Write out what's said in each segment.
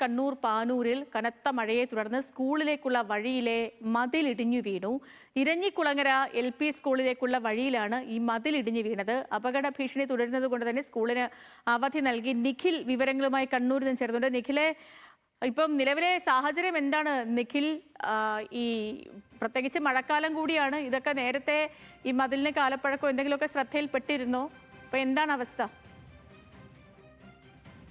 കണ്ണൂർ പാനൂരിൽ കനത്ത മഴയെ തുടർന്ന് സ്കൂളിലേക്കുള്ള വഴിയിലെ മതിലിടിഞ്ഞു വീണു. ഇരഞ്ഞിക്കുളങ്ങര LP സ്കൂളിലേക്കുള്ള വഴിയിലാണ് ഈ മതിലിടിഞ്ഞു വീണത്. അപകട ഭീഷണി തുടരുന്നത് കൊണ്ട് തന്നെ സ്കൂളിന് അവധി നൽകി. നിഖിൽ വിവരങ്ങളുമായി കണ്ണൂരിൽ നിന്ന് ചേർന്നുണ്ട്. നിഖിലെ, ഇപ്പം നിലവിലെ സാഹചര്യം എന്താണ് നിഖിൽ? ഈ പ്രത്യേകിച്ച് മഴക്കാലം കൂടിയാണ്. ഇതൊക്കെ നേരത്തെ ഈ മതിലിന് കാലപ്പഴക്കം എന്തെങ്കിലുമൊക്കെ ശ്രദ്ധയിൽപ്പെട്ടിരുന്നോ? അപ്പൊ എന്താണ് അവസ്ഥ?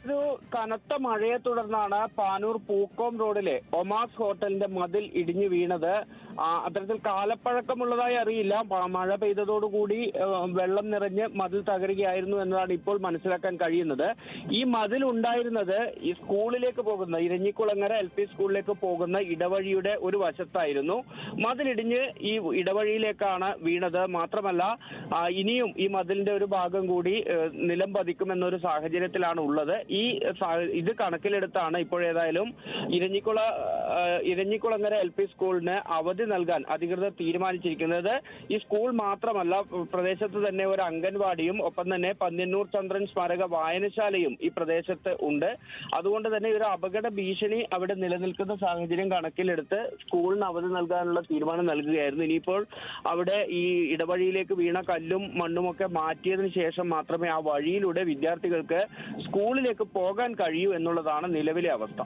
ഒരു കനത്ത മഴയെ തുടർന്നാണ് പാനൂർ പൂക്കോം റോഡിലെ ഒമാസ് ഹോട്ടലിന്റെ മതിൽ ഇടിഞ്ഞു വീണത്. അത്തരത്തിൽ കാലപ്പഴക്കമുള്ളതായി അറിയില്ല. മഴ പെയ്തതോടുകൂടി വെള്ളം നിറഞ്ഞ് മതിൽ തകരുകയായിരുന്നു എന്നതാണ് ഇപ്പോൾ മനസ്സിലാക്കാൻ കഴിയുന്നത്. ഈ മതിൽ ഉണ്ടായിരുന്നത് ഈ സ്കൂളിലേക്ക് പോകുന്ന ഇരഞ്ഞിക്കുളങ്ങര LP സ്കൂളിലേക്ക് പോകുന്ന ഇടവഴിയുടെ ഒരു വശത്തായിരുന്നു. മതിലിടിഞ്ഞ് ഈ ഇടവഴിയിലേക്കാണ് വീണത്. മാത്രമല്ല ഇനിയും ഈ മതിലിന്റെ ഒരു ഭാഗം കൂടി നിലം പതിക്കുമെന്നൊരു സാഹചര്യത്തിലാണ് ഉള്ളത്. ഇത് കണക്കിലെടുത്താണ് ഇപ്പോഴേതായാലും ഇരഞ്ഞിക്കുളങ്ങര LP സ്കൂളിന് അവധി നൽകാൻ അധികൃതർ തീരുമാനിച്ചിരിക്കുന്നത്. ഈ സ്കൂൾ മാത്രമല്ല, പ്രദേശത്ത് തന്നെ ഒരു അംഗൻവാടിയും ഒപ്പം തന്നെ പന്ന്യന്നൂർ ചന്ദ്രൻ സ്മാരക വായനശാലയും ഈ പ്രദേശത്ത് ഉണ്ട്. അതുകൊണ്ട് തന്നെ ഒരു അപകട ഭീഷണി അവിടെ നിലനിൽക്കുന്ന സാഹചര്യം കണക്കിലെടുത്ത് സ്കൂളിന് അവധി നൽകാനുള്ള തീരുമാനം നൽകുകയായിരുന്നു. ഇനിയിപ്പോൾ അവിടെ ഈ ഇടവഴിയിലേക്ക് വീണ കല്ലും മണ്ണും ഒക്കെ മാറ്റിയതിനു ശേഷം മാത്രമേ ആ വഴിയിലൂടെ വിദ്യാർത്ഥികൾക്ക് സ്കൂളിലേക്ക് പോകാൻ കഴിയൂ എന്നുള്ളതാണ് നിലവിലെ അവസ്ഥ.